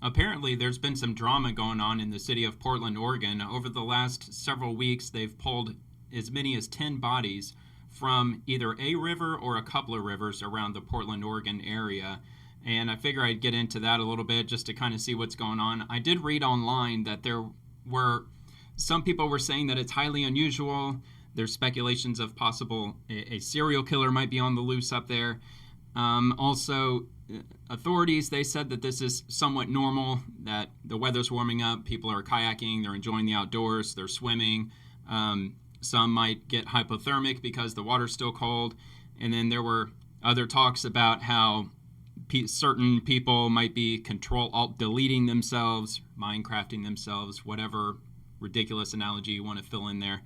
apparently there's been some drama going on in the city of Portland, Oregon. Over the last several weeks, they've pulled as many as 10 bodies from either a river or a couple of rivers around the Portland, Oregon area. And I figure I'd get into that a little bit just to kind of see what's going on. I did read online that there were some people were saying that it's highly unusual. There's speculations of possible a serial killer might be on the loose up there. Also, authorities, they said that this is somewhat normal, that the weather's warming up, people are kayaking, they're enjoying the outdoors, they're swimming. Some might get hypothermic because the water's still cold. And then there were other talks about how certain people might be ctrl+alt+deleting themselves, Minecrafting themselves, whatever ridiculous analogy you want to fill in there.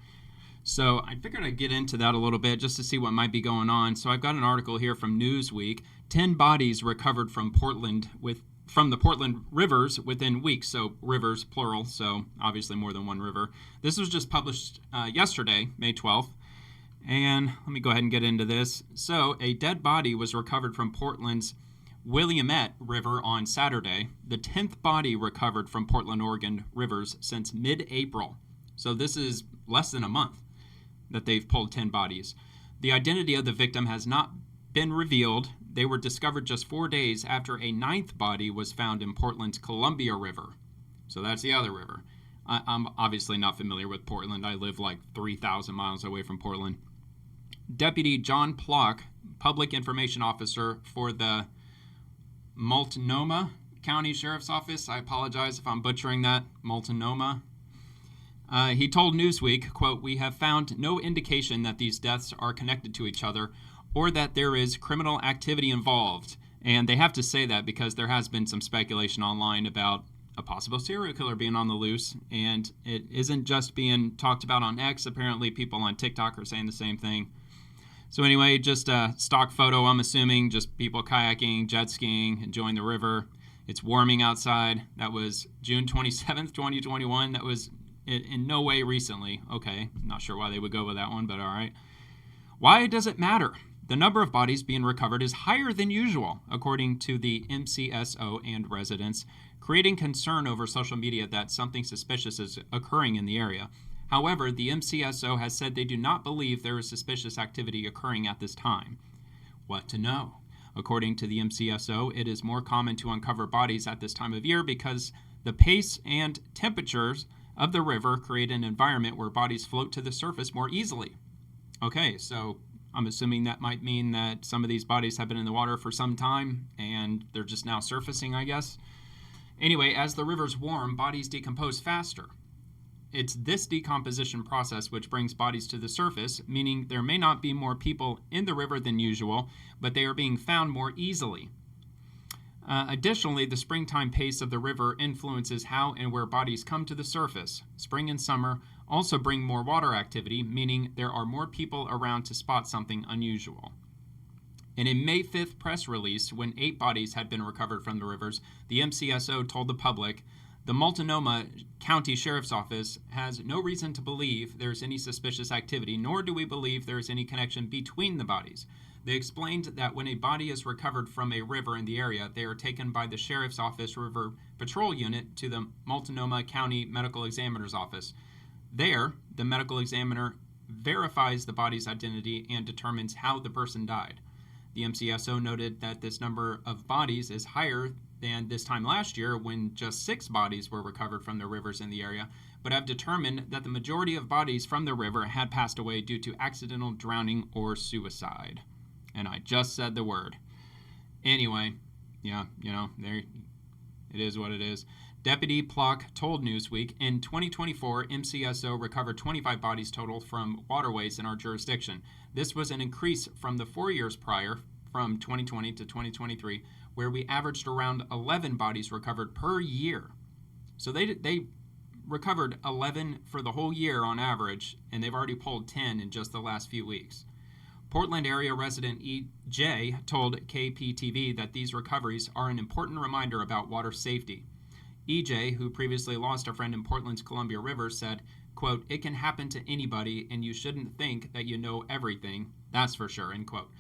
So I figured I'd get into that a little bit just to see what might be going on. So I've got an article here from Newsweek. 10 bodies recovered from the Portland rivers within weeks. So rivers, plural, so obviously more than one river. This was just published yesterday, May 12th. And let me go ahead and get into this. So a dead body was recovered from Portland's Williamette River on Saturday, the 10th body recovered from Portland, Oregon rivers since mid-April. So this is less than a month that they've pulled 10 bodies. The identity of the victim has not been revealed. They were discovered just 4 days after a 9th body was found in Portland's Columbia River. So that's the other river. I'm obviously not familiar with Portland. I live like 3,000 miles away from Portland. Deputy John Plock, Public Information Officer for the Multnomah County Sheriff's Office. I apologize if I'm butchering that. Multnomah. He told Newsweek, quote, "We have found no indication that these deaths are connected to each other or that there is criminal activity involved." And they have to say that because there has been some speculation online about a possible serial killer being on the loose. And it isn't just being talked about on X. Apparently people on TikTok are saying the same thing. So anyway, just a stock photo, I'm assuming, just people kayaking, jet skiing, enjoying the river. It's warming outside. That was June 27th, 2021. That was in no way recently. Okay, not sure why they would go with that one, but all right. Why does it matter? The number of bodies being recovered is higher than usual, according to the MCSO and residents, creating concern over social media that something suspicious is occurring in the area. However, the MCSO has said they do not believe there is suspicious activity occurring at this time. What to know? According to the MCSO, it is more common to uncover bodies at this time of year because the pace and temperatures of the river create an environment where bodies float to the surface more easily. Okay, so I'm assuming that might mean that some of these bodies have been in the water for some time and they're just now surfacing, I guess. Anyway, as the rivers warm, bodies decompose faster. It's this decomposition process which brings bodies to the surface, meaning there may not be more people in the river than usual, but they are being found more easily. Additionally, the springtime pace of the river influences how and where bodies come to the surface. Spring and summer also bring more water activity, meaning there are more people around to spot something unusual. In a May 5th press release, when 8 bodies had been recovered from the rivers, the MCSO told the public, "The Multnomah County Sheriff's Office has no reason to believe there is any suspicious activity, nor do we believe there is any connection between the bodies." They explained that when a body is recovered from a river in the area, they are taken by the Sheriff's Office River Patrol Unit to the Multnomah County Medical Examiner's Office. There, the medical examiner verifies the body's identity and determines how the person died. The MCSO noted that this number of bodies is higher than this time last year when just 6 bodies were recovered from the rivers in the area, but have determined that the majority of bodies from the river had passed away due to accidental drowning or suicide. And I just said the word. Anyway, yeah, there it is what it is. Deputy Plock told Newsweek, in 2024, MCSO recovered 25 bodies total from waterways in our jurisdiction. This was an increase from the 4 years prior, from 2020 to 2023, where we averaged around 11 bodies recovered per year. So they recovered 11 for the whole year on average, and they've already pulled 10 in just the last few weeks. Portland area resident E.J. told KPTV that these recoveries are an important reminder about water safety. E.J., who previously lost a friend in Portland's Columbia River, said, quote, "It can happen to anybody, and you shouldn't think that you know everything, that's for sure," end quote.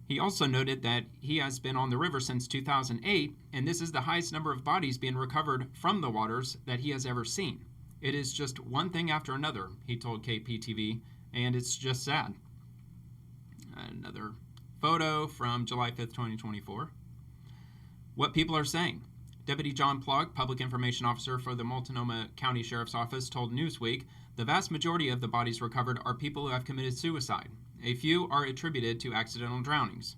He also noted that he has been on the river since 2008, and this is the highest number of bodies being recovered from the waters that he has ever seen. It is just one thing after another, he told KPTV, and it's just sad. Another photo from July 5th, 2024. What people are saying. Deputy John Plug, Public Information Officer for the Multnomah County Sheriff's Office, told Newsweek, the vast majority of the bodies recovered are people who have committed suicide. A few are attributed to accidental drownings.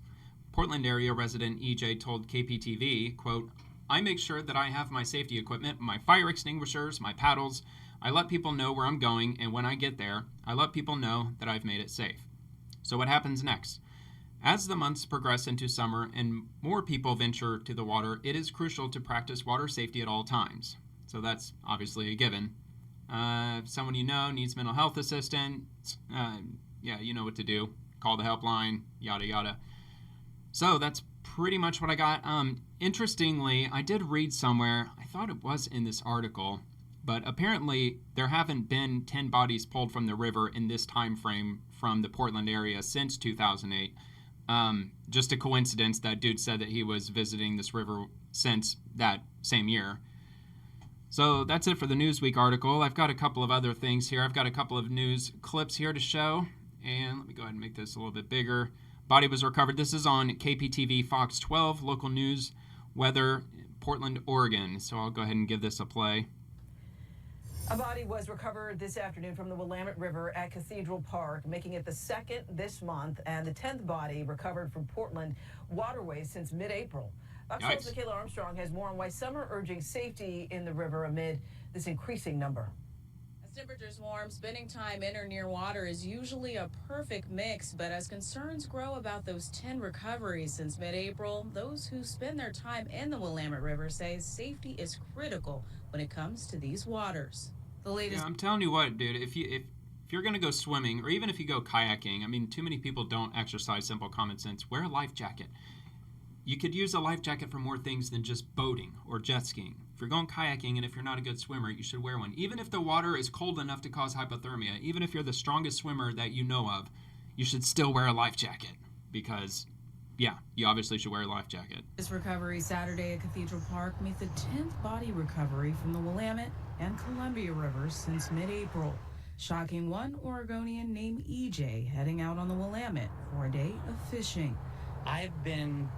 Portland area resident EJ told KPTV, quote, I make sure that I have my safety equipment, my fire extinguishers, my paddles. I let people know where I'm going, and when I get there, I let people know that I've made it safe. So what happens next? As the months progress into summer and more people venture to the water, it is crucial to practice water safety at all times. So that's obviously a given. If someone you know needs mental health assistance, you know what to do. Call the helpline, yada yada. So that's pretty much what I got. Interestingly, I did read somewhere, I thought it was in this article, but apparently there haven't been 10 bodies pulled from the river in this time frame from the Portland area since 2008. Just a coincidence that dude said that he was visiting this river since that same year. So that's it for the Newsweek article. I've got a couple of other things here. I've got a couple of news clips here to show. And let me go ahead and make this a little bit bigger. Body was recovered. This is on KPTV Fox 12, local news, weather, Portland, Oregon. So I'll go ahead and give this a play. A body was recovered this afternoon from the Willamette River at Cathedral Park, making it the second this month and the 10th body recovered from Portland waterways since mid-April. Fox 12's Michaela Armstrong has more on why some are urging safety in the river amid this increasing number. As temperatures warm, spending time in or near water is usually a perfect mix, but as concerns grow about those 10 recoveries since mid-April, those who spend their time in the Willamette River say safety is critical when it comes to these waters. The latest. Yeah, I'm telling you what, dude, if you're going to go swimming, or even if you go kayaking, I mean, too many people don't exercise simple common sense. Wear a life jacket. You could use a life jacket for more things than just boating or jet skiing. If you're going kayaking and if you're not a good swimmer, you should wear one. Even if the water is cold enough to cause hypothermia, even if you're the strongest swimmer that you know of, you should still wear a life jacket because, yeah, you obviously should wear a life jacket. This recovery Saturday at Cathedral Park made the 10th body recovery from the Willamette and Columbia Rivers since mid-April, shocking one Oregonian named EJ heading out on the Willamette for a day of fishing. I've been,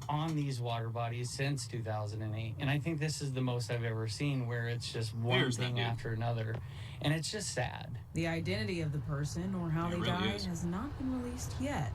on these water bodies since 2008, and I think this is the most I've ever seen where it's just one thing after another, and it's just sad. The identity of the person or how they really died has not been released yet,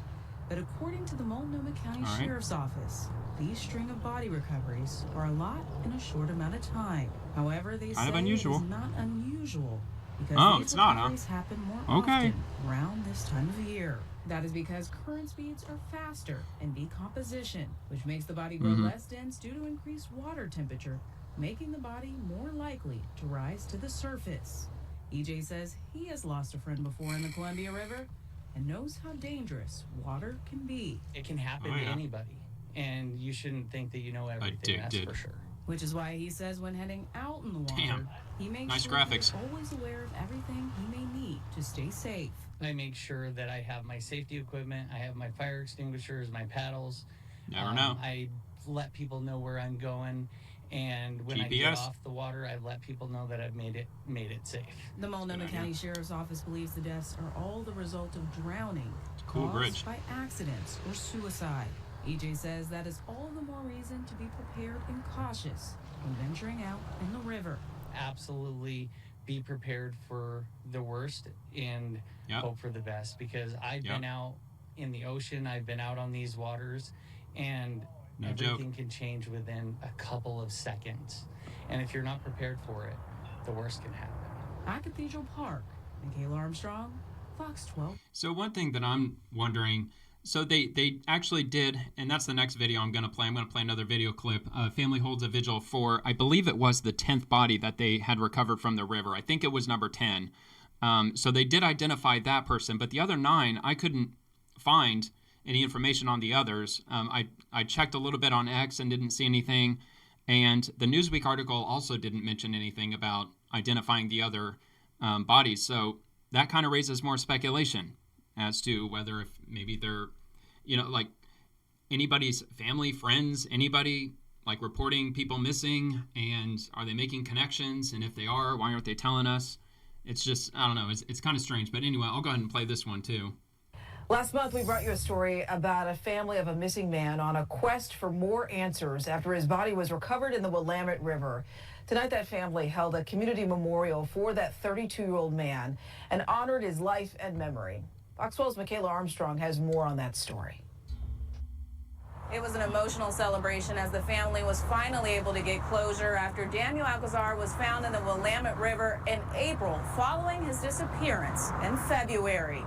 but according to the Multnomah County Sheriff's Office, these string of body recoveries are a lot in a short amount of time. However, they say it is not unusual because these recoveries happen more often around this time of year. That is because current speeds are faster in decomposition, which makes the body grow less dense due to increased water temperature, making the body more likely to rise to the surface. EJ says he has lost a friend before in the Columbia River and knows how dangerous water can be. It can happen to anybody, and you shouldn't think that you know everything, that's for sure. Which is why he says when heading out in the water, he makes sure he's always aware of everything he may need to stay safe. I make sure that I have my safety equipment, I have my fire extinguishers, my paddles. Never know. I let people know where I'm going, and when I get off the water, I let people know that I've made it safe. The Multnomah County Sheriff's Office believes the deaths are all the result of drowning caused by accidents or suicide. EJ says that is all the more reason to be prepared and cautious when venturing out in the river. Absolutely be prepared for the worst and hope for the best, because I've been out in the ocean, I've been out on these waters, and everything can change within a couple of seconds. And if you're not prepared for it, the worst can happen. At Cathedral Park, Michaela Armstrong, Fox 12. So one thing that I'm wondering, so they actually did, and that's the next video I'm going to play. I'm going to play another video clip. Family holds a vigil for, I believe it was the 10th body that they had recovered from the river. I think it was number 10. So they did identify that person, but the other 9, I couldn't find any information on the others. I checked a little bit on X and didn't see anything. And the Newsweek article also didn't mention anything about identifying the other bodies. So that kind of raises more speculation as to whether if maybe they're like anybody's family, friends, anybody like reporting people missing, and are they making connections? And if they are, why aren't they telling us? It's just, I don't know, it's kind of strange. But anyway, I'll go ahead and play this one too. Last month, we brought you a story about a family of a missing man on a quest for more answers after his body was recovered in the Willamette River. Tonight, that family held a community memorial for that 32-year-old man and honored his life and memory. Fox 12's Michaela Armstrong has more on that story. It was an emotional celebration as the family was finally able to get closure after Daniel Alcazar was found in the Willamette River in April following his disappearance in February.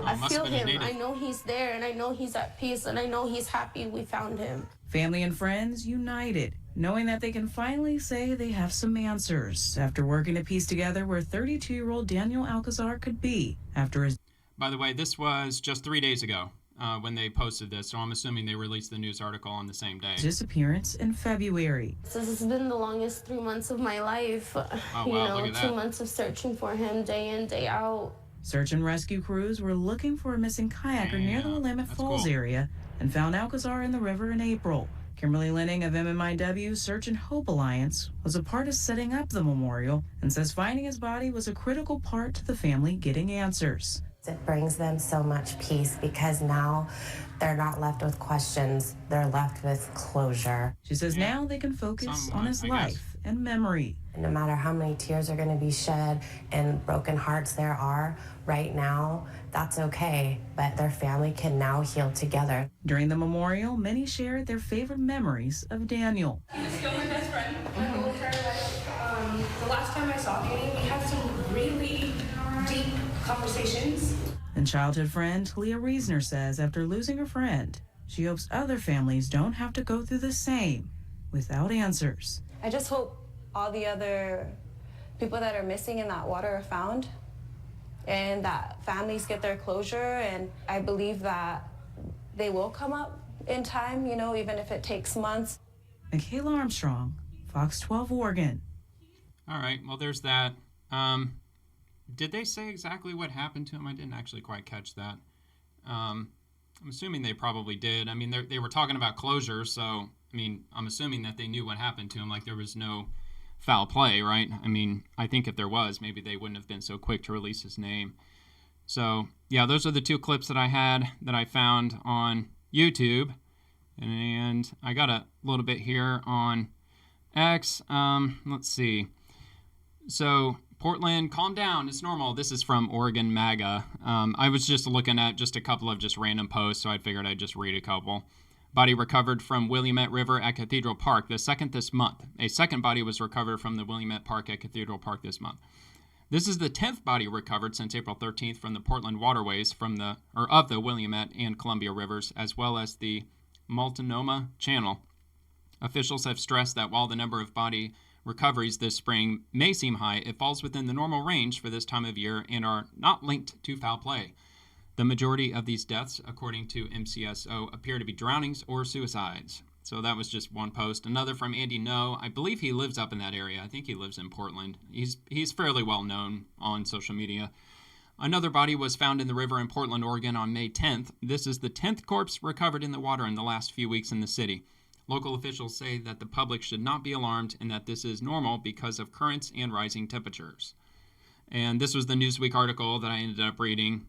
I feel him. I know he's there, and I know he's at peace, and I know he's happy we found him. Family and friends united, knowing that they can finally say they have some answers after working to piece together where 32-year-old Daniel Alcazar could be after his... By the way, this was just 3 days ago when they posted this, so I'm assuming they released the news article on the same day. Disappearance in February. This has been the longest 3 months of my life. Oh, wow, look at that. 2 months of searching for him day in, day out. Search and rescue crews were looking for a missing kayaker near the Willamette Falls area and found Alcazar in the river in April. Kimberly Lenning of MMIW Search and Hope Alliance was a part of setting up the memorial and says finding his body was a critical part to the family getting answers. It brings them so much peace because now they're not left with questions, they're left with closure. She says now they can focus on his life and memory. No matter how many tears are going to be shed and broken hearts there are right now, that's okay, but their family can now heal together. During the memorial, many shared their favorite memories of Daniel. He was still my best friend my whole entire life. The last time I saw Danny, we had some really deep conversations. And childhood friend Leah Reisner says after losing a friend, she hopes other families don't have to go through the same without answers. I just hope all the other people that are missing in that water are found and that families get their closure, and I believe that they will come up in time, even if it takes months. Michaela Armstrong, Fox 12 Oregon. All right, well, there's that. Did they say exactly what happened to him? I didn't actually quite catch that. I'm assuming they probably did. I mean, they were talking about closure, so, I mean, I'm assuming that they knew what happened to him, like there was no foul play, right? I mean, I think if there was, maybe they wouldn't have been so quick to release his name. So, yeah, those are the two clips that I had that I found on YouTube. And I got a little bit here on X. Let's see. So, Portland, calm down. It's normal. This is from Oregon MAGA. I was just looking at just a couple of just random posts, so I figured I'd just read a couple. Body recovered from Williamette River at Cathedral Park, the second this month. A second body was recovered from the Williamette Park at Cathedral Park this month. This is the 10th body recovered since April 13th from the Portland waterways of the Williamette and Columbia Rivers, as well as the Multnomah Channel. Officials have stressed that while the number of body recoveries this spring may seem high, it falls within the normal range for this time of year and are not linked to foul play. The majority of these deaths, according to MCSO, appear to be drownings or suicides. So that was just one post. Another from Andy No. I believe he lives up in that area. I think he lives in Portland. He's fairly well known on social media. Another body was found in the river in Portland, Oregon on May 10th. This is the 10th corpse recovered in the water in the last few weeks in the city. Local officials say that the public should not be alarmed and that this is normal because of currents and rising temperatures. And this was the Newsweek article that I ended up reading.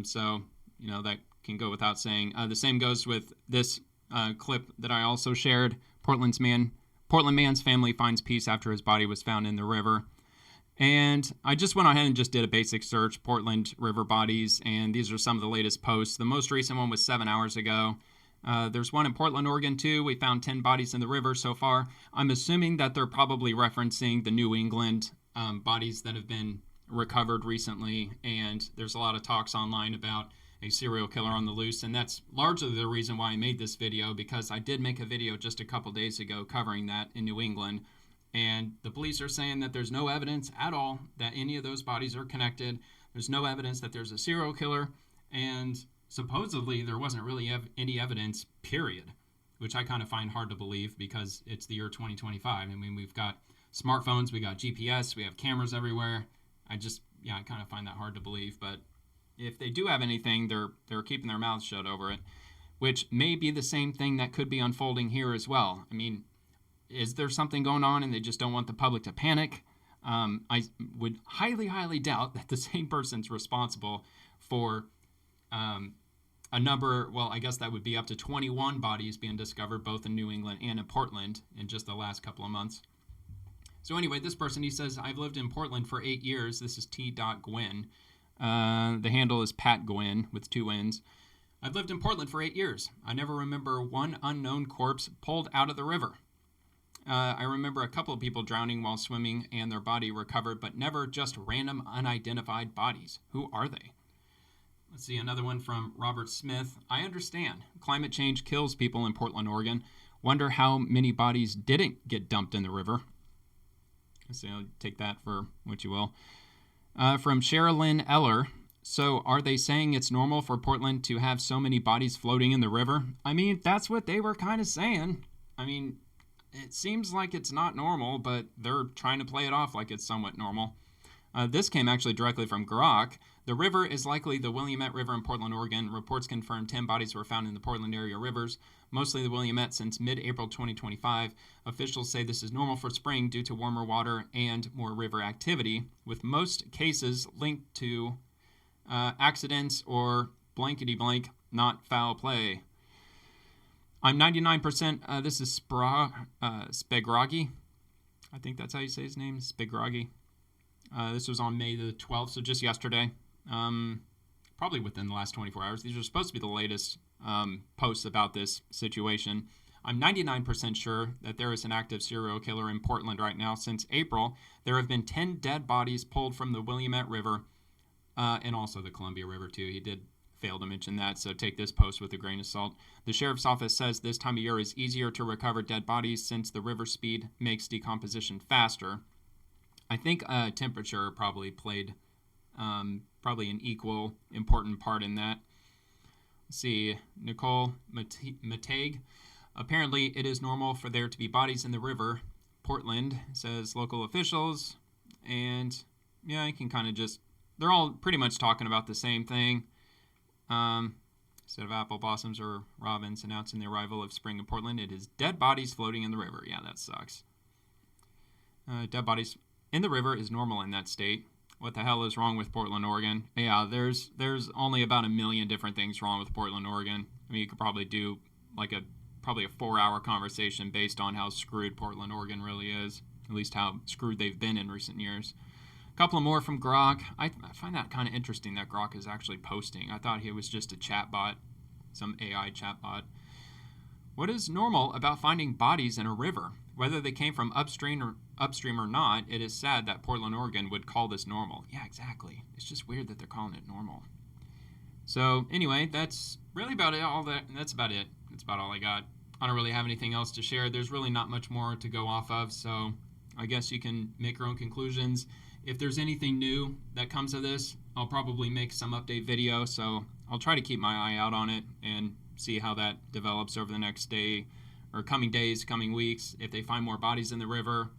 So, that can go without saying. The same goes with this clip that I also shared. Portland man's family finds peace after his body was found in the river. And I just went ahead and just did a basic search, Portland river bodies, and these are some of the latest posts. The most recent one was 7 hours ago. There's one in Portland, Oregon, too. We found 10 bodies in the river so far. I'm assuming that they're probably referencing the New England bodies that have been recovered recently, and there's a lot of talks online about a serial killer on the loose, and that's largely the reason why I made this video, because I did make a video just a couple days ago covering that in New England, and the police are saying that there's no evidence at all that any of those bodies are connected. There's no evidence that there's a serial killer, and supposedly there wasn't really any evidence, period, which I kind of find hard to believe because it's the year 2025. I mean, we've got smartphones, we got GPS, we have cameras everywhere, I kind of find that hard to believe. But if they do have anything, they're keeping their mouths shut over it, which may be the same thing that could be unfolding here as well. I mean, is there something going on and they just don't want the public to panic? I would highly, highly doubt that the same person's responsible for a number, well, I guess that would be up to 21 bodies being discovered both in New England and in Portland in just the last couple of months. So anyway, this person, he says, I've lived in Portland for 8 years. This is T.Gwyn. The handle is Pat Gwyn with 2 N's. I've lived in Portland for 8 years. I never remember one unknown corpse pulled out of the river. I remember a couple of people drowning while swimming and their body recovered, but never just random unidentified bodies. Who are they? Let's see, another one from Robert Smith. I understand. Climate change kills people in Portland, Oregon. Wonder how many bodies didn't get dumped in the river. So I'll take that for what you will. From Sherilyn Eller. So are they saying it's normal for Portland to have so many bodies floating in the river? I mean, that's what they were kind of saying. I mean, it seems like it's not normal, but they're trying to play it off like it's somewhat normal. This came actually directly from Grok. The river is likely the Williamette River in Portland, Oregon. Reports confirm 10 bodies were found in the Portland area rivers, mostly the Williamette since mid-April 2025. Officials say this is normal for spring due to warmer water and more river activity, with most cases linked to accidents or blankety-blank, not foul play. I'm 99%, this is Spegragi. I think that's how you say his name, Spegragi. This was on May the 12th, so just yesterday. Probably within the last 24 hours. These are supposed to be the latest posts about this situation. I'm 99% sure that there is an active serial killer in Portland right now. Since April, there have been 10 dead bodies pulled from the Williamette River and also the Columbia River, too. He did fail to mention that, so take this post with a grain of salt. The sheriff's office says this time of year is easier to recover dead bodies since the river speed makes decomposition faster. I think temperature probably played probably an equal important part in that. Let's see, Nicole Mateg. Apparently, it is normal for there to be bodies in the river. Portland, says local officials. And, yeah, you can kind of just... They're all pretty much talking about the same thing. Instead of apple blossoms or robins announcing the arrival of spring in Portland, it is dead bodies floating in the river. Yeah, that sucks. Dead bodies in the river is normal in that state. What the hell is wrong with Portland, Oregon? Yeah, there's only about 1 million different things wrong with Portland, Oregon. I mean, you could probably do like probably a 4-hour conversation based on how screwed Portland, Oregon really is. At least how screwed they've been in recent years. A couple more from Grok. I find that kind of interesting that Grok is actually posting. I thought he was just a chatbot, some AI chatbot. What is normal about finding bodies in a river? Whether they came from upstream or not, it is sad that Portland, Oregon would call this normal. Yeah, exactly. It's just weird that they're calling it normal. So anyway, that's really about it. That's about it. That's about all I got. I don't really have anything else to share. There's really not much more to go off of, so I guess you can make your own conclusions. If there's anything new that comes of this, I'll probably make some update video, so I'll try to keep my eye out on it and see how that develops over the next day or coming days, coming weeks. If they find more bodies in the river,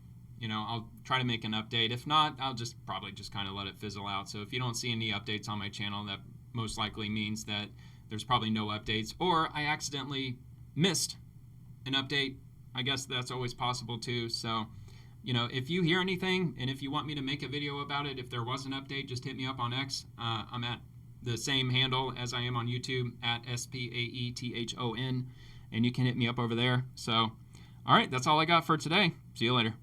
I'll try to make an update. If not, I'll probably just kind of let it fizzle out. So if you don't see any updates on my channel, that most likely means that there's probably no updates, or I accidentally missed an update. I guess that's always possible too. So, if you hear anything and if you want me to make a video about it, if there was an update, just hit me up on X. I'm at the same handle as I am on YouTube, at SPAETHON, and you can hit me up over there. So, all right, that's all I got for today. See you later.